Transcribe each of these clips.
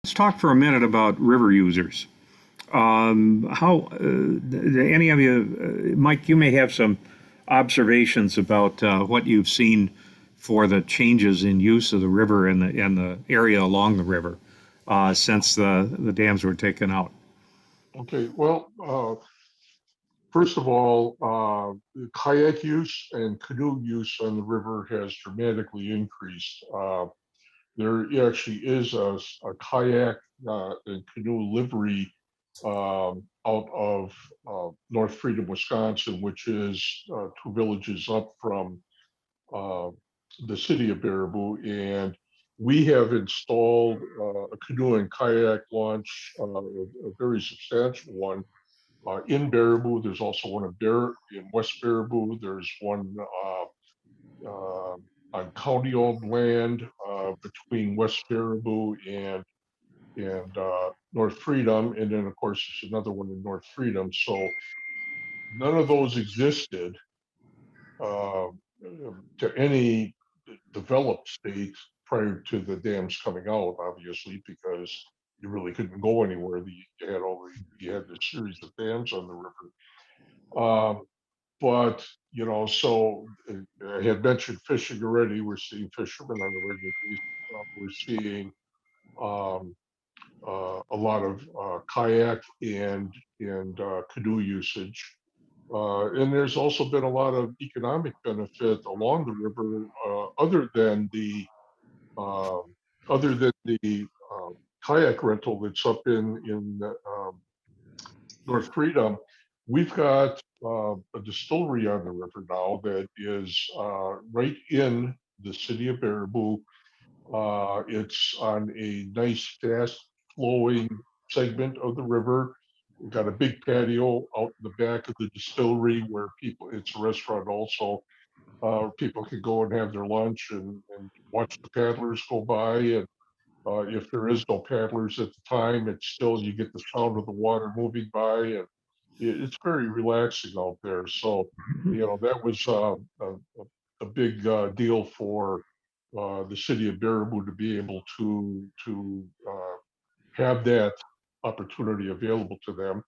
Let's talk for a minute about river users. How any of you, Mike, you may have some observations about what you've seen for the changes in use of the river and the area along the river since the dams were taken out. Okay, well, first of all, kayak use and canoe use on the river has dramatically increased. There actually is a kayak and canoe livery out of North Freedom, Wisconsin, which is 2 villages up from uh, the city of Baraboo. And we have installed a canoe and kayak launch, a very substantial one in Baraboo. There's also one in West Baraboo. There's one uh, on county-owned land between West Baraboo and North Freedom, and then of course there's another one in North Freedom. So none of those existed uh, to any developed state prior to the dams coming out, obviously, because you really couldn't go anywhere. You had this series of dams on the river. Um, but so I had mentioned fishing already. We're seeing fishermen on a regular basis. We're seeing um, a lot of kayak and canoe usage. And there's also been a lot of economic benefit along the river, um, other than the kayak rental that's up in North Freedom. We've got a distillery on the river now that is right in the city of Baraboo. It's on a nice, fast flowing segment of the river. We've got a big patio out in the back of the distillery where it's a restaurant also. People can go and have their lunch and watch the paddlers go by. And if there is no paddlers at the time, it's still, you get the sound of the water moving by, and it's very relaxing out there. So, that was a big deal for the city of Baraboo to be able to have that opportunity available to them.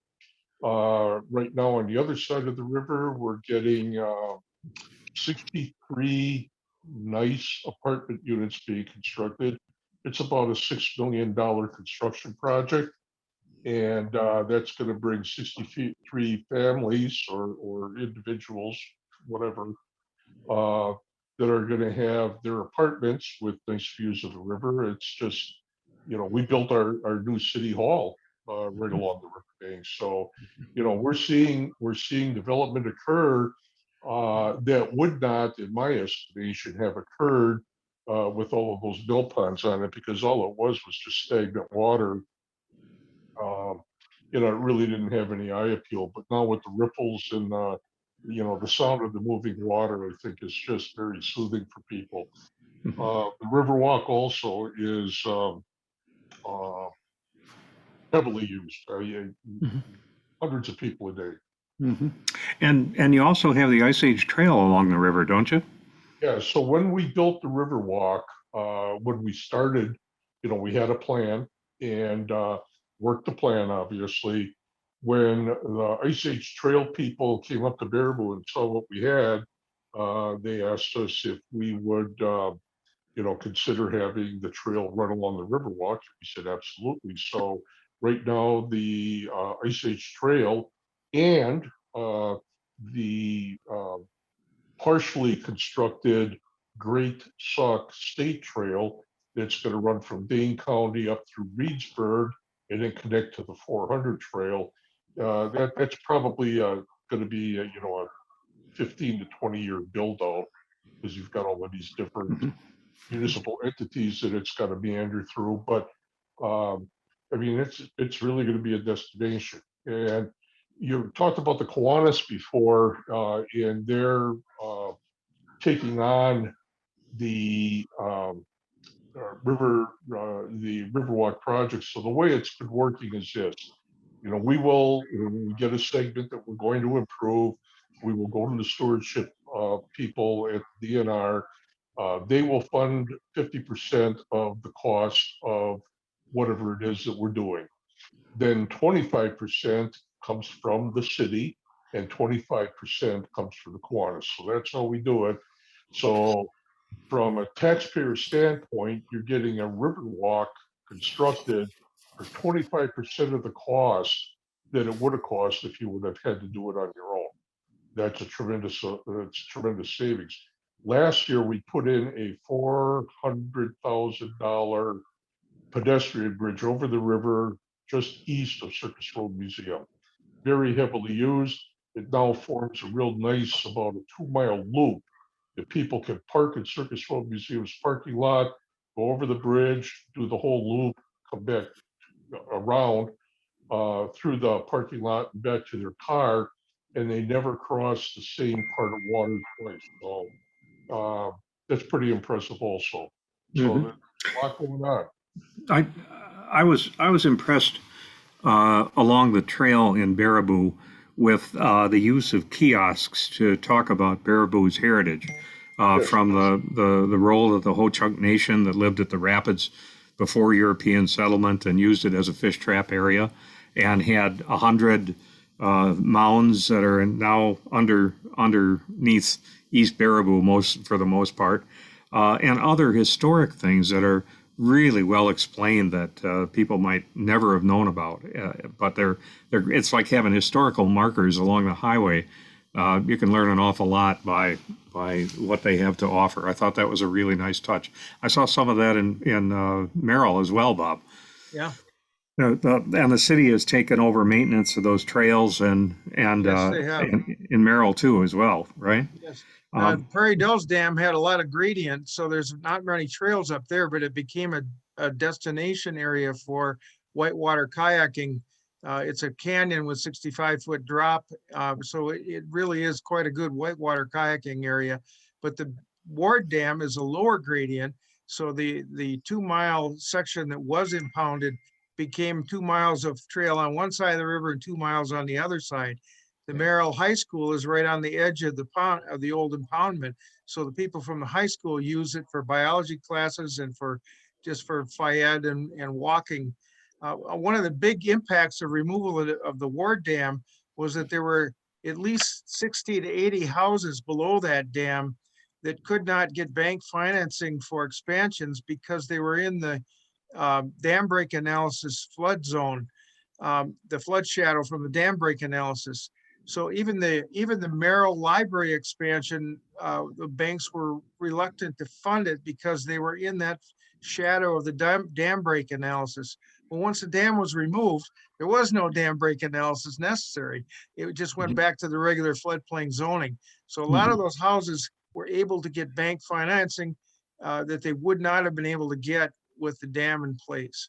Right now, on the other side of the river, we're getting 63 nice apartment units being constructed. It's about a $6 million construction project, and that's going to bring 63 families or individuals, whatever, uh, that are going to have their apartments with nice views of the river. It's just, we built our new city hall right along the river bank. So, we're seeing development occur that would not, in my estimation, have occurred with all of those mill ponds on it, because all it was just stagnant water. Um, it really didn't have any eye appeal. But now with the ripples and the sound of the moving water, I think is just very soothing for people. The Riverwalk also is uh, heavily used. Hundreds of people a day. Mm-hmm. And you also have the Ice Age Trail along the river, don't you? Yeah. So when we built the Riverwalk, when we started, we had a plan and worked the plan, obviously. When the Ice Age Trail people came up to Baraboo and saw what we had, they asked us if we would, consider having the trail run along the Riverwalk. We said absolutely. So right now, the Ice Age Trail and the partially constructed Great Sauk State Trail that's going to run from Dane County up through Reedsburg and then connect to the 400 trail. That's probably going to be a 15 to 20-year build out, because you've got all of these different Mm-hmm. municipal entities that it's got to meander through. But um, I mean, it's really going to be a destination. And you talked about the Kiwanis before, and they're taking on the the Riverwalk project. So the way it's been working is this: when we get a segment that we're going to improve, we will go to the stewardship people at the DNR. They will fund 50% of the cost of whatever it is that we're doing. Then 25% comes from the city and 25% comes from the Kiwanis. So that's how we do it. So from a taxpayer standpoint, you're getting a river walk constructed for 25% of the cost that it would have cost if you would have had to do it on your own. That's tremendous savings. Last year, we put in a $400,000 pedestrian bridge over the river just east of Circus Road Museum. Very heavily used. It now forms a real nice, about a 2-mile loop that people can park in Circus Road Museum's parking lot, go over the bridge, do the whole loop, come back around through the parking lot and back to their car, and they never cross the same part of water twice. So that's pretty impressive also. So Mhm. there's a lot going on. I I was impressed along the trail in Baraboo with the use of kiosks to talk about Baraboo's heritage, Yes. from the role of the Ho-Chunk Nation that lived at the rapids before European settlement and used it as a fish trap area, and had 100 mounds that are now underneath East Baraboo for the most part, and other historic things that are really well explained that people might never have known about. But it's like having historical markers along the highway. You can learn an awful lot by what they have to offer. I thought that was a really nice touch. I saw some of that in Merrill as well, Bob. Yeah. And the city has taken over maintenance of those trails and Yes, they have. in Merrill too as well, right? Yes. Um, Prairie Dow's Dam had a lot of gradient, so there's not many trails up there, but it became a destination area for whitewater kayaking. It's a canyon with 65-foot drop, so it really is quite a good whitewater kayaking area. But the Ward Dam is a lower gradient, so the 2-mile section that was impounded became 2 miles of trail on one side of the river and 2 miles on the other side. The Merrill High School is right on the edge of the pond of the old impoundment. So the people from the high school use it for biology classes and for just for FIAD and walking. One of the big impacts of removal of the Ward Dam was that there were at least 60 to 80 houses below that dam that could not get bank financing for expansions because they were in the dam break analysis flood zone, the flood shadow from the dam break analysis. So even the Merrill Library expansion, the banks were reluctant to fund it because they were in that shadow of the dam break analysis. Well, once the dam was removed, there was no dam break analysis necessary. It just went back to the regular floodplain zoning. So a lot of those houses were able to get bank financing that they would not have been able to get with the dam in place.